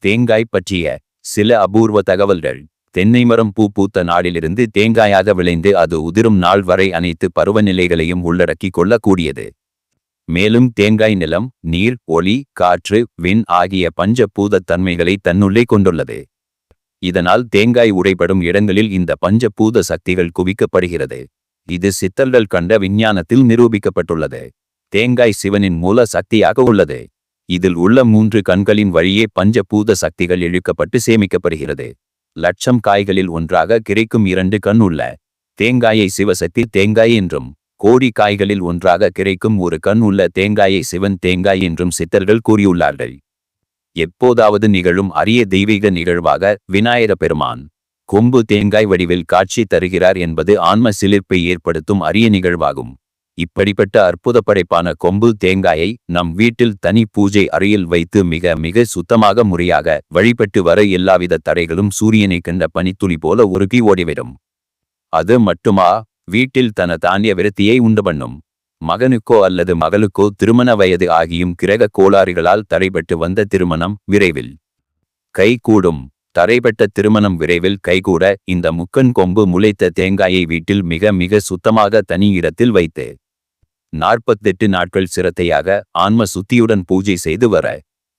தேங்காய் பற்றிய சில அபூர்வ தகவல்கள். தென்னை மரம் பூ பூத்த நாளிலிருந்து தேங்காயாக விளைந்து அது உதிரும் நாள் வரை அனைத்து பருவநிலைகளையும் உள்ளடக்கி கொள்ளக்கூடியது. மேலும் தேங்காய் நிலம், நீர், ஒளி, காற்று, விண் ஆகிய பஞ்ச பூத தன்மைகளை தன்னுள்ளே கொண்டுள்ளது. இதனால் தேங்காய் உடைபடும் இடங்களில் இந்த பஞ்ச பூத சக்திகள் குவிக்கப்படுகிறது. இது சித்தர்கள் கண்ட விஞ்ஞானத்தில் நிரூபிக்கப்பட்டுள்ளது. தேங்காய் சிவனின் மூல சக்தியாக உள்ளது. இதில் உள்ள 3 கண்களின் வழியே பஞ்ச பூத சக்திகள் இழுக்கப்பட்டு சேமிக்கப்படுகிறது. லட்சம் காய்களில் ஒன்றாக கிடைக்கும் 2 கண் உள்ள தேங்காயை சிவசக்தி தேங்காய் என்றும், கோடி காய்களில் ஒன்றாக கிடைக்கும் 1 கண் உள்ள தேங்காயை சிவன் தேங்காய் என்றும் சித்தர்கள் கூறியுள்ளார்கள். எப்போதாவது நிகழும் அரிய தெய்வீக நிகழ்வாக விநாயக பெருமான் கொம்பு தேங்காய் வடிவில் காட்சி தருகிறார் என்பது ஆன்ம சிலிர்ப்பை ஏற்படுத்தும் அரிய நிகழ்வாகும். இப்படிப்பட்ட அற்புத படைப்பான கொம்பு தேங்காயை நம் வீட்டில் தனி பூஜை அறையில் வைத்து மிக மிக சுத்தமாக முறையாக வழிபட்டு வர எல்லாவித தடைகளும் சூரியனை கண்ட பனித்துளி போல உருகி ஓடிவிடும். அது மட்டுமா, வீட்டில் தன தானிய விருத்தியை உண்டு பண்ணும். மகனுக்கோ அல்லது மகளுக்கோ திருமண வயது ஆகியும் கிரக கோளாறுகளால் தடைபட்டு வந்த திருமணம் விரைவில் கைகூடும். தடைபட்ட திருமணம் விரைவில் கைகூட இந்த முக்கன் கொம்பு முளைத்த தேங்காயை வீட்டில் மிக மிக சுத்தமாக தனி இடத்தில் வைத்து 48 நாட்கள் சிரத்தையாக ஆன்ம சுத்தியுடன் பூஜை செய்து வர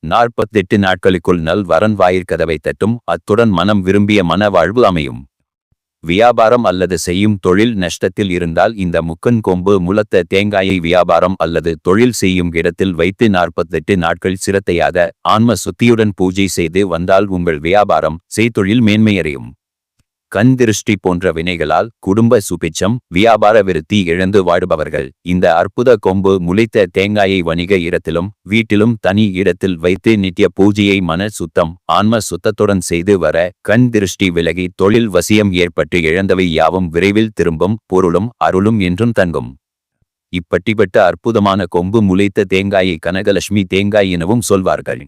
48 நாட்களுக்குள் நல் வரன் வாயிற்கதவை தட்டும். அத்துடன் மனம் விரும்பிய மன வாழ்வு அமையும். வியாபாரம் அல்லது செய்யும் தொழில் நஷ்டத்தில் இருந்தால் இந்த முக்கன் கொம்பு முளைத்த தேங்காயை வியாபாரம் அல்லது தொழில் செய்யும் இடத்தில் வைத்து 48 நாட்கள் சிரத்தையாக ஆன்ம சுத்தியுடன் பூஜை செய்து வந்தால் உங்கள் வியாபாரம் செய்தொழில் மேன்மையடையும். கண் திருஷ்டி போன்ற வினைகளால் குடும்ப சுபிட்சம், வியாபார விருத்தி இழந்து வாடுபவர்கள் இந்த அற்புத கொம்பு முளைத்த தேங்காயை வணிக இடத்திலும் வீட்டிலும் தனி இடத்தில் வைத்து நித்திய பூஜையை மன சுத்தம் ஆன்ம சுத்தத்துடன் செய்து வர கண் திருஷ்டி விலகி தொழில் வசியம் ஏற்பட்டு இழந்தவை யாவும் விரைவில் திரும்பும். பொருளும் அருளும் என்றும் தங்கும். இப்பட்டிப்பட்ட அற்புதமான கொம்பு முளைத்த தேங்காயை கனகலட்சுமி தேங்காய் எனவும் சொல்வார்கள்.